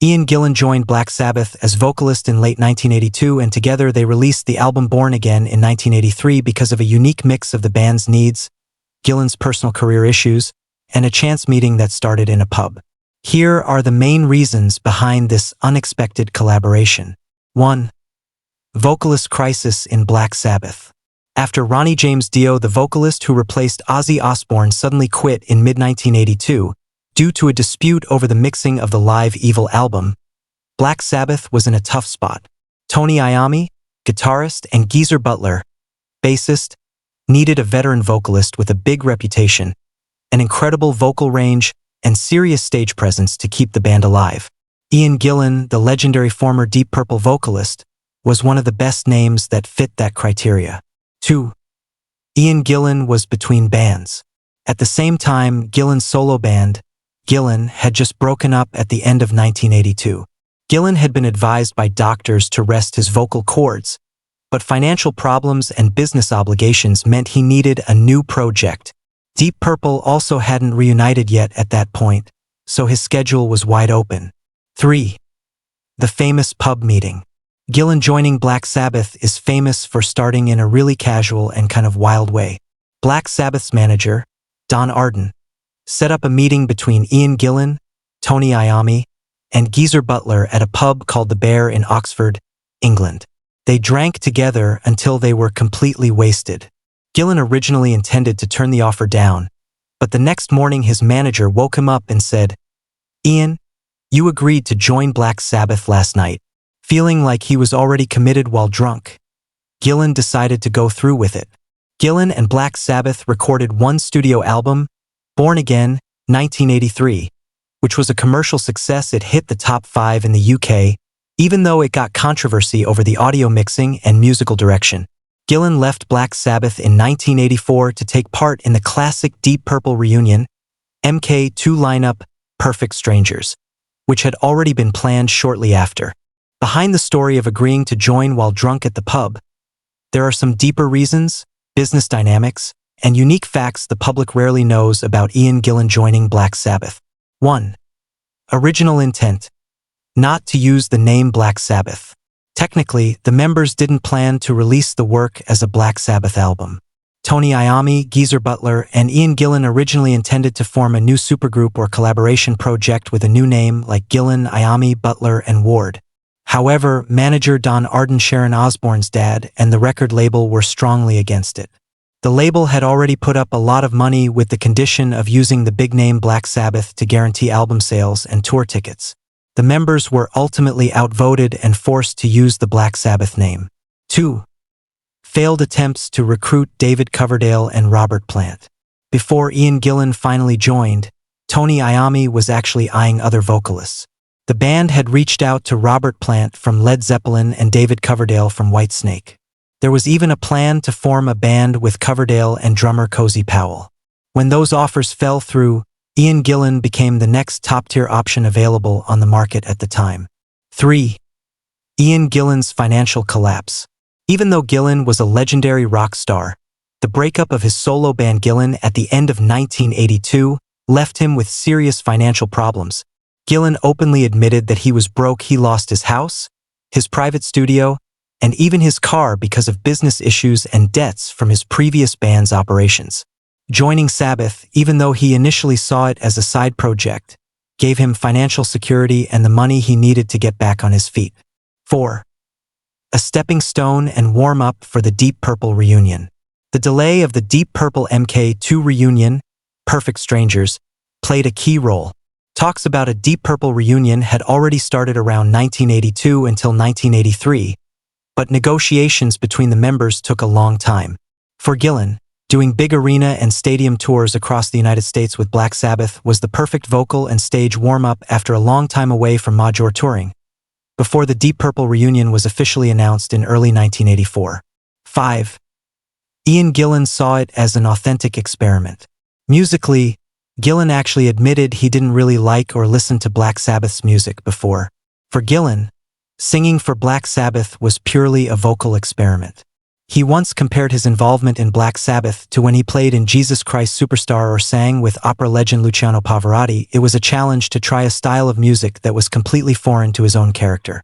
Ian Gillan joined Black Sabbath as vocalist in late 1982, and together they released the album Born Again in 1983 because of a unique mix of the band's needs, Gillan's personal career issues, and a chance meeting that started in a pub. Here are the main reasons behind this unexpected collaboration. 1. Vocalist crisis in Black Sabbath. After Ronnie James Dio, the vocalist who replaced Ozzy Osbourne, suddenly quit in mid-1982 due to a dispute over the mixing of the Live Evil album, Black Sabbath was in a tough spot. Tony Iommi, guitarist, and Geezer Butler, bassist, needed a veteran vocalist with a big reputation, an incredible vocal range, and serious stage presence to keep the band alive. Ian Gillan, the legendary former Deep Purple vocalist, was one of the best names that fit that criteria. 2. Ian Gillan was between bands. At the same time, Gillan's solo band, Gillan, had just broken up at the end of 1982. Gillan had been advised by doctors to rest his vocal cords, but financial problems and business obligations meant he needed a new project. Deep Purple also hadn't reunited yet at that point, so his schedule was wide open. 3. The famous pub meeting. Gillan joining Black Sabbath is famous for starting in a really casual and kind of wild way. Black Sabbath's manager, Don Arden, set up a meeting between Ian Gillan, Tony Iommi, and Geezer Butler at a pub called the Bear in Oxford, England. They drank together until they were completely wasted. Gillan originally intended to turn the offer down, but the next morning his manager woke him up and said, "Ian, you agreed to join Black Sabbath last night." Feeling like he was already committed while drunk, Gillan decided to go through with it. Gillan and Black Sabbath recorded one studio album, Born Again, 1983, which was a commercial success. It hit the top 5 in the UK, even though it got controversy over the audio mixing and musical direction. Gillan left Black Sabbath in 1984 to take part in the classic Deep Purple reunion, MK2 lineup, Perfect Strangers, which had already been planned shortly after. Behind the story of agreeing to join while drunk at the pub, there are some deeper reasons, business dynamics, and unique facts the public rarely knows about Ian Gillan joining Black Sabbath. 1. Original intent. Not to use the name Black Sabbath. Technically, the members didn't plan to release the work as a Black Sabbath album. Tony Iommi, Geezer Butler, and Ian Gillan originally intended to form a new supergroup or collaboration project with a new name like Gillan, Iommi, Butler, and Ward. However, manager Don Arden, Sharon Osbourne's dad, and the record label were strongly against it. The label had already put up a lot of money with the condition of using the big name Black Sabbath to guarantee album sales and tour tickets. The members were ultimately outvoted and forced to use the Black Sabbath name. 2. Failed attempts to recruit David Coverdale and Robert Plant. Before Ian Gillan finally joined, Tony Iommi was actually eyeing other vocalists. The band had reached out to Robert Plant from Led Zeppelin and David Coverdale from Whitesnake. There was even a plan to form a band with Coverdale and drummer Cozy Powell. When those offers fell through, Ian Gillan became the next top-tier option available on the market at the time. 3. Ian Gillan's financial collapse. Even though Gillan was a legendary rock star, the breakup of his solo band Gillan at the end of 1982 left him with serious financial problems. Gillan openly admitted that he was broke. He lost his house, his private studio, and even his car because of business issues and debts from his previous band's operations. Joining Sabbath, even though he initially saw it as a side project, gave him financial security and the money he needed to get back on his feet. 4. A stepping stone and warm-up for the Deep Purple reunion. The delay of the Deep Purple MK2 reunion, Perfect Strangers, played a key role. Talks about a Deep Purple reunion had already started around 1982 until 1983, but negotiations between the members took a long time. For Gillan, doing big arena and stadium tours across the United States with Black Sabbath was the perfect vocal and stage warm-up after a long time away from major touring, before the Deep Purple reunion was officially announced in early 1984. 5. Ian Gillan saw it as an authentic experiment. Musically, Gillan actually admitted he didn't really like or listen to Black Sabbath's music before. For Gillan, singing for Black Sabbath was purely a vocal experiment. He once compared his involvement in Black Sabbath to when he played in Jesus Christ Superstar or sang with opera legend Luciano Pavarotti. It was a challenge to try a style of music that was completely foreign to his own character.